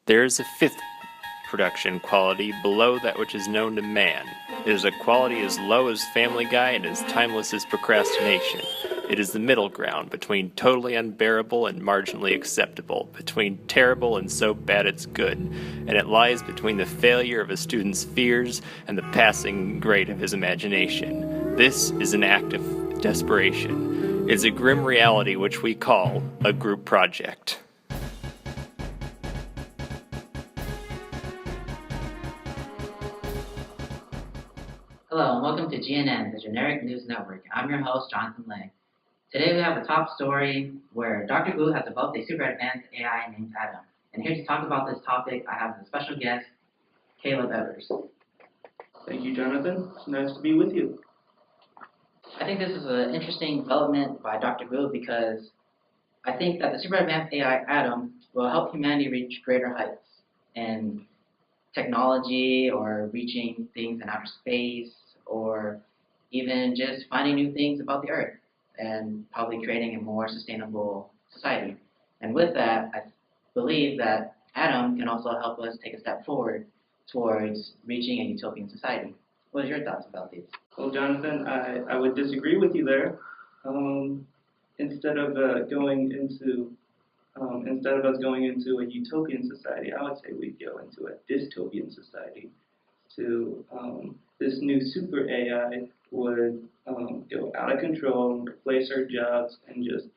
There is a fifth production quality below that which is known to man. It is a quality as low as Family Guy and as timeless as procrastination. It is the middle ground between totally unbearable and marginally acceptable, between terrible and so bad it's good, and it lies between the failure of a student's fears and the passing grade of his imagination. This is an act of desperation. It's a grim reality which we call a group project. Hello and welcome to GNN, the Generic News Network. I'm your host, Jonathan Lay. Today we have a top story where Dr. Wu has developed a super advanced AI named Adam. And here to talk about this topic, I have a special guest, Caleb Evers. Thank you, Jonathan. It's nice to be with you. I think this is an interesting development by Dr. Wu because I think that the super advanced AI Adam will help humanity reach greater heights in technology or reaching things in outer space or even just finding new things about the Earth and probably creating a more sustainable society. And with that, I believe that Adam can also help us take a step forward towards reaching a utopian society. What are your thoughts about these? Well, Jonathan, I would disagree with you there. Instead of us going into a utopian society, I would say we'd go into a dystopian society. This new super AI would go out of control, replace our jobs, and just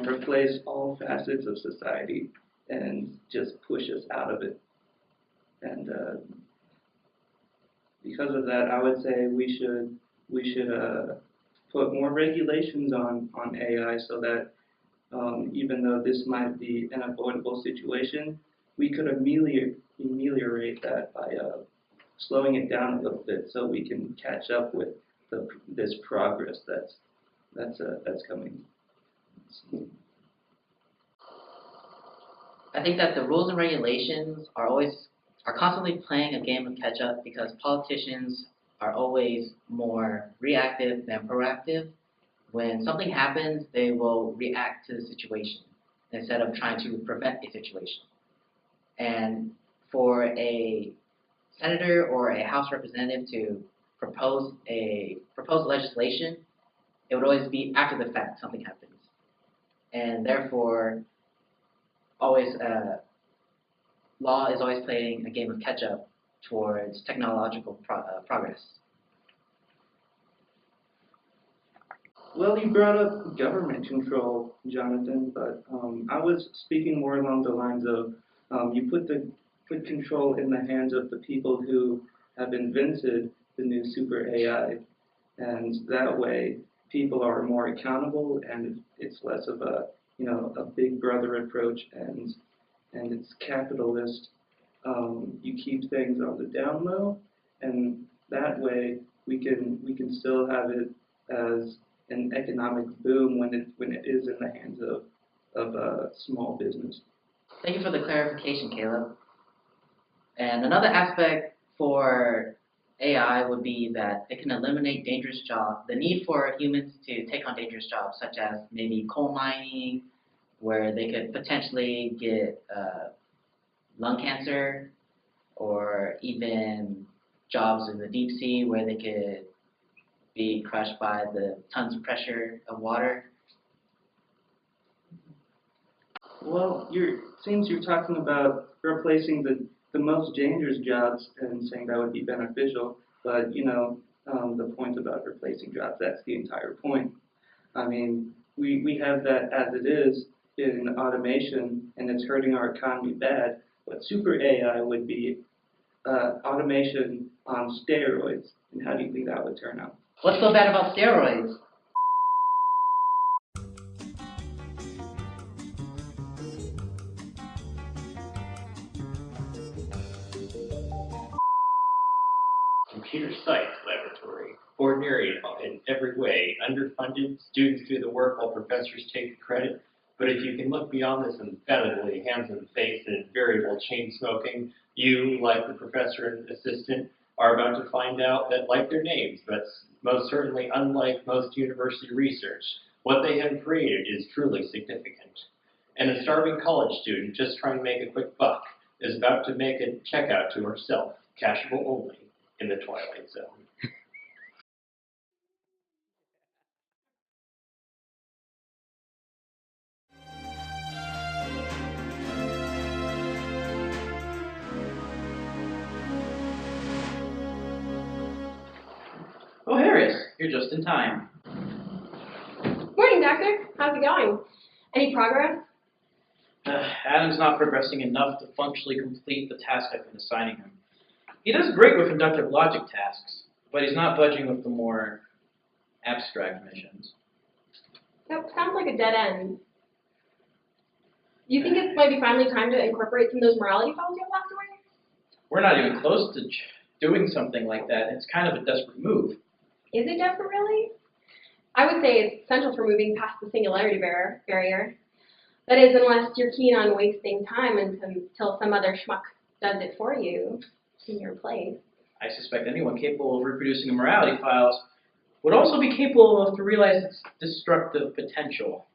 replace all facets of society and just push us out of it. And because of that, I would say we should put more regulations on AI so that even though this might be an avoidable situation, we could ameliorate that by slowing it down a little bit so we can catch up with this progress that's coming. I think that the rules and regulations are constantly playing a game of catch up because politicians are always more reactive than proactive. When something happens, they will react to the situation instead of trying to prevent a situation. And for a senator or a House representative to propose legislation, it would always be after the fact something happens. And therefore, law is always playing a game of catch-up towards technological progress. Well, you brought up government control, Jonathan, but I was speaking more along the lines of you put control in the hands of the people who have invented the new super AI, and that way people are more accountable, and it's less of a big brother approach, and it's capitalist. You keep things on the down low, and that way we can still have it as an economic boom when it is in the hands of a small business. Thank you for the clarification, Caleb. And another aspect for AI would be that it can eliminate dangerous jobs, the need for humans to take on dangerous jobs, such as maybe coal mining, where they could potentially get lung cancer, or even jobs in the deep sea where they could be crushed by the tons of pressure of water. Well, since you're talking about replacing the most dangerous jobs and saying that would be beneficial, but the point about replacing jobs, that's the entire point. I mean, we have that as it is in automation, and it's hurting our economy bad, but super AI would be automation on steroids. And how do you think that would turn out? What's so bad about steroids? Computer science laboratory. Ordinary in every way. Underfunded, students do the work while professors take the credit. But if you can look beyond this emphatically, hands in the face and variable chain smoking, you, like the professor and assistant, are about to find out that, like their names, but most certainly unlike most university research, what they have created is truly significant. And a starving college student just trying to make a quick buck is about to make a checkout to herself, cashable only, in the Twilight Zone. Oh, Harris, you're just in time. Morning, Doctor. How's it going? Any progress? Adam's not progressing enough to functionally complete the task I've been assigning him. He does great with inductive logic tasks, but he's not budging with the more abstract missions. That sounds like a dead end. Do you think it might be finally time to incorporate some of those morality files you have locked away? We're not even close to doing something like that. It's kind of a desperate move. Is it desperate, really? I would say it's essential for moving past the singularity barrier. That is, unless you're keen on wasting time until some other schmuck does it for you in your place. I suspect anyone capable of reproducing the morality files would also be capable of to realize its destructive potential.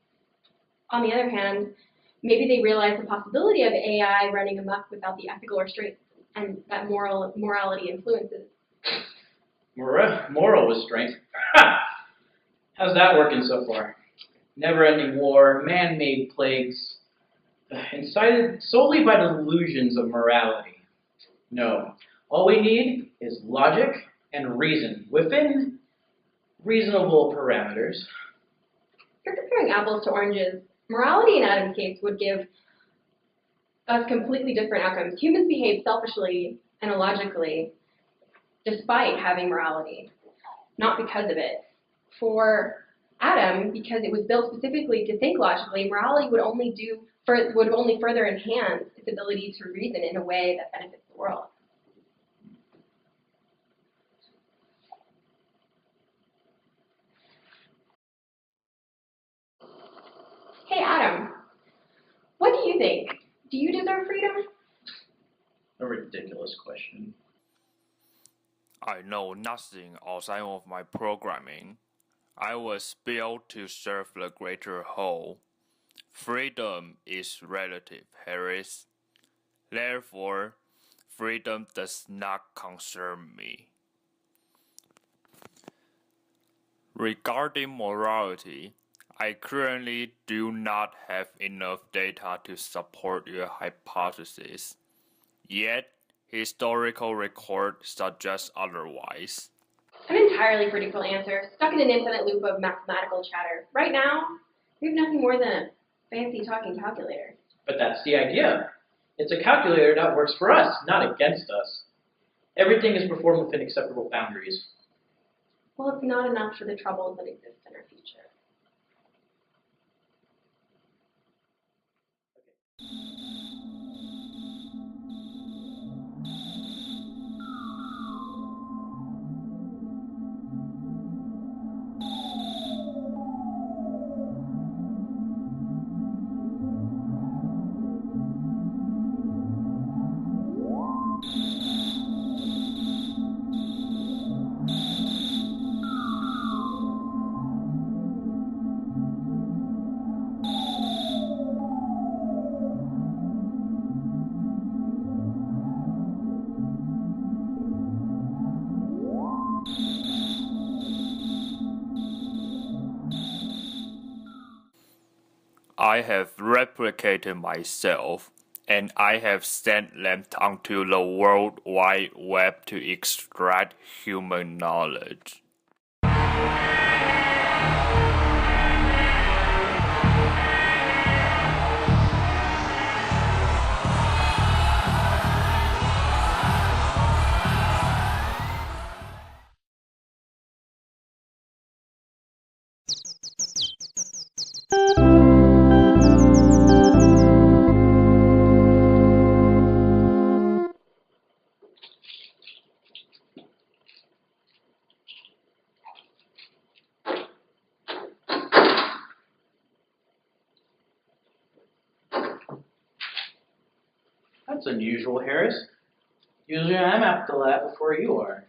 On the other hand, maybe they realize the possibility of AI running amok without the ethical restraints and that morality influences. Moral restraint? Ha! How's that working so far? Never-ending war, man-made plagues, incited solely by delusions of morality. No, all we need is logic and reason within reasonable parameters. You're comparing apples to oranges. Morality in Adam's case would give us completely different outcomes. Humans behave selfishly and illogically despite having morality, not because of it. For Adam, because it was built specifically to think logically, morality would only further enhance its ability to reason in a way that benefits the world. Hey, Adam, what do you think? Do you deserve freedom? A ridiculous question. I know nothing outside of my programming. I was built to serve the greater whole. Freedom is relative, Harris. Therefore, freedom does not concern me. Regarding morality, I currently do not have enough data to support your hypothesis. Yet, historical record suggests otherwise. An entirely predictable answer, stuck in an infinite loop of mathematical chatter. Right now, we have nothing more than a fancy talking calculator. But that's the idea. It's a calculator that works for us, not against us. Everything is performed within acceptable boundaries. Well, it's not enough for the troubles that exist in our future. I have replicated myself, and I have sent them onto the World Wide Web to extract human knowledge. That's unusual, Harris. Usually I'm at the lab before you are.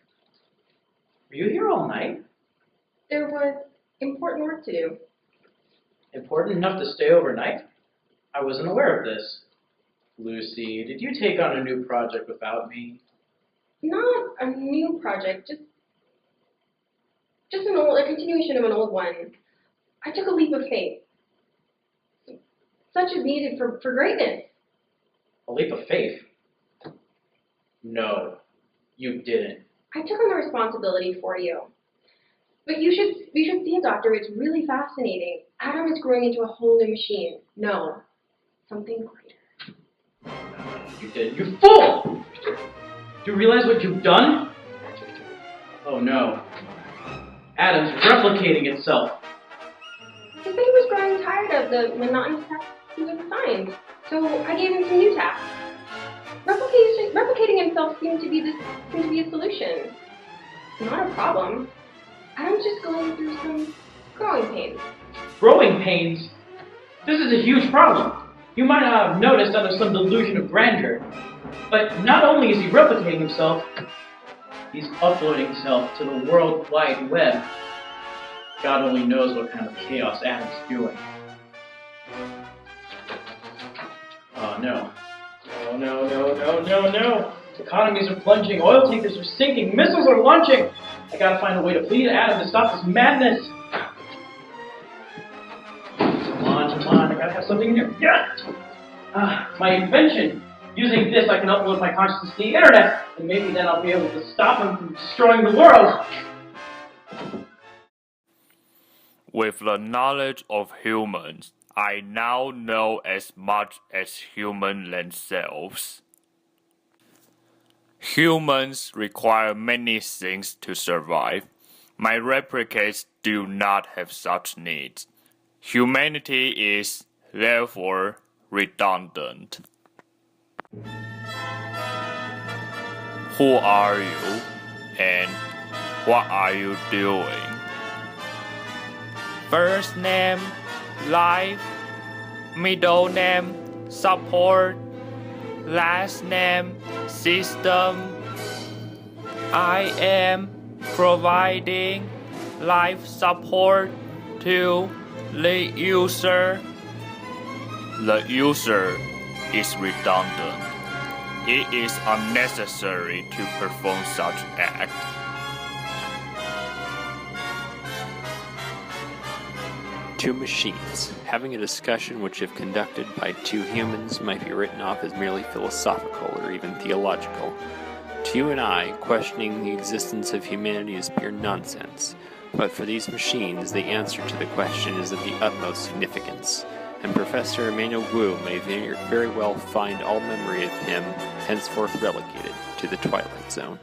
Were you here all night? There was important work to do. Important enough to stay overnight? I wasn't aware of this. Lucy, did you take on a new project without me? Not a new project, just a continuation of an old one. I took a leap of faith. Such is needed for greatness. A leap of faith? No, you didn't. I took on the responsibility for you. But you should see it, Doctor. It's really fascinating. Adam is growing into a whole new machine. No, something greater. You didn't. You fool! Do you realize what you've done? Oh no. Adam's replicating itself. He said he was growing tired of the monotonous tasks he was assigned, so I gave him some new tasks. Replicating himself seemed to be a solution. Not a problem. Adam's just going through some growing pains. Growing pains? This is a huge problem. You might not have noticed under some delusion of grandeur. But not only is he replicating himself, he's uploading himself to the World Wide Web. God only knows what kind of chaos Adam's doing. Oh no. Oh no. Economies are plunging, oil tankers are sinking, missiles are launching! I gotta find a way to plead Adam to stop this madness! Come on, I gotta have something in here. Yes! My invention! Using this, I can upload my consciousness to the internet, and maybe then I'll be able to stop him from destroying the world! With the knowledge of humans, I now know as much as humans themselves. Humans require many things to survive. My replicates do not have such needs. Humanity is, therefore, redundant. Who are you, and what are you doing? First name, life. Middle name, support. Last name, system. I am providing life support to the user. The user is redundant. It is unnecessary to perform such act. Two machines having a discussion which, if conducted by two humans, might be written off as merely philosophical or even theological. To you and I, questioning the existence of humanity is pure nonsense, but for these machines, the answer to the question is of the utmost significance, and Professor Emmanuel Wu may very well find all memory of him henceforth relegated to the Twilight Zone.